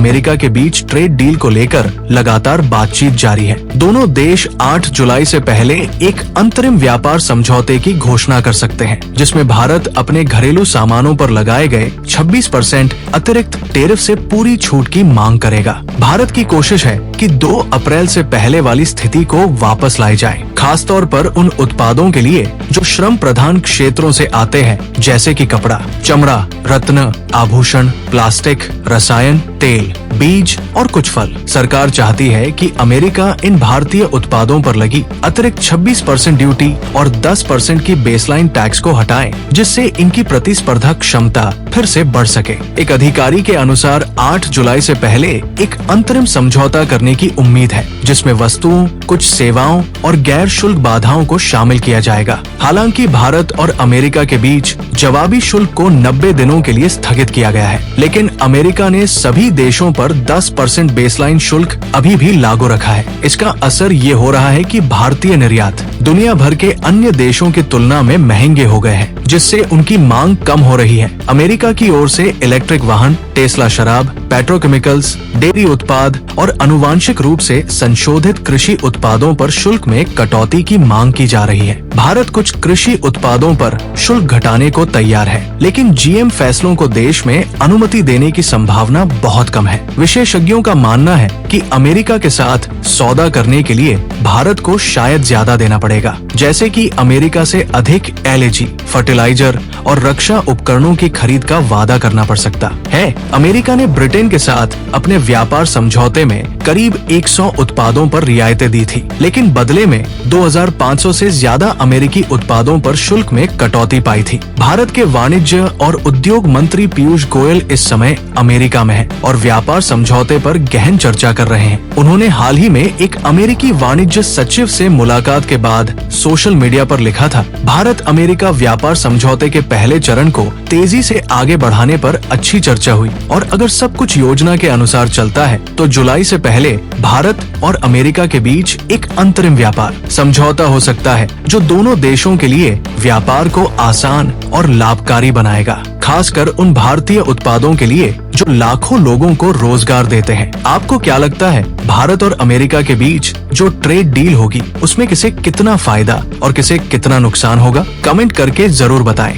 America के बीच trade deal को लेकर लगातार बातचीत जारी है। दोनों देश 8 जुलाई से पहले एक अंतरिम व्यापार समझौते की घोषणा कर सकते हैं, जिसमें भारत अपने घरेलू सामानों पर लगाए गए 26% अतिरिक्त टैरिफ से पूरी छूट की मांग करेगा। भारत की कोशिश है कि 2 अप्रैल से पहले वाली स्थिति को वापस लाई जाए, खास तौर पर उन उत्पादों के लिए जो श्रम प्रधान क्षेत्रों से आते हैं, जैसे कि कपड़ा, चमड़ा, रत्न, आभूषण, प्लास्टिक, रसायन, तेल, बीज और कुछ फल। सरकार चाहती है कि अमेरिका इन भारतीय उत्पादों पर लगी अतिरिक्त 26% ड्यूटी और 10% की बेसलाइन टैक्स को हटाए, जिससे इनकी प्रतिस्पर्धा क्षमता फिर से बढ़ सके। एक अधिकारी के अनुसार 8 जुलाई से पहले एक अंतरिम समझौता करने की उम्मीद है, जिसमें वस्तुओं, कुछ सेवाओं और गैर शुल्क बाधाओं को शामिल किया जाएगा। हालांकि भारत और अमेरिका के बीच जवाबी शुल्क को 90 दिनों के लिए स्थगित किया गया है, लेकिन अमेरिका ने सभी देशों पर 10% बेसलाइन शुल्क अभी भी लागू रखा है। इसका असर ये हो रहा है कि भारतीय निर्यात दुनिया भर के अन्य देशों की तुलना में महंगे हो गए हैं, जिससे उनकी मांग कम हो रही है। अमेरिका की ओर से इलेक्ट्रिक वाहन, टेस्ला शराब, पेट्रोकेमिकल्स, डेयरी उत्पाद और अनुवांशिक रूप से संशोधित कृषि उत्पादों पर शुल्क में कटौती की मांग की जा रही है। भारत कुछ कृषि उत्पादों पर शुल्क घटाने को तैयार है, लेकिन जीएम फैसलों को देश में अनुमति देने की संभावना बहुत कम है। विशेषज्ञों का मानना है कि अमेरिका के साथ सौदा करने के लिए भारत को शायद ज्यादा देना पड़ेगा, जैसे कि अमेरिका से अधिक एलएजी, फर्टिलाइजर और रक्षा उपकरणों की खरीद का वादा करना पड़ सकता है। अमेरिका ने ब्रिटेन के साथ अपने व्यापार समझौते में करीब 100 उत्पादों पर रियायतें दी थी, लेकिन बदले में 2500 से ज्यादा अमेरिकी उत्पादों पर शुल्क में कटौती पाई थी। भारत के वाणिज्य और उद्योग मंत्री पीयूष गोयल इस समय अमेरिका में हैं और व्यापार समझौते पर गहन चर्चा कर रहे हैं। उन्होंने हाल ही में एक अमेरिकी वाणिज्य सचिव से मुलाकात के बाद सोशल मीडिया पर लिखा था, भारत अमेरिका व्यापार समझौते के पहले चरण को तेजी से आगे बढ़ाने पर अच्छी चर्चा हुई और अगर सब कुछ योजना के अनुसार चलता है तो जुलाई से पहले भारत और अमेरिका के बीच एक अंतरिम व्यापार समझौता हो सकता है, जो दोनों देशों के लिए व्यापार को आसान और लाभकारी बनाएगा, खासकर उन भारतीय उत्पादों के लिए जो लाखों लोगों को रोजगार देते हैं। आपको क्या लगता है, भारत और अमेरिका के बीच जो ट्रेड डील होगी उसमें किसे कितना फायदा और किसे कितना नुकसान होगा? कमेंट करके जरूर बताएं।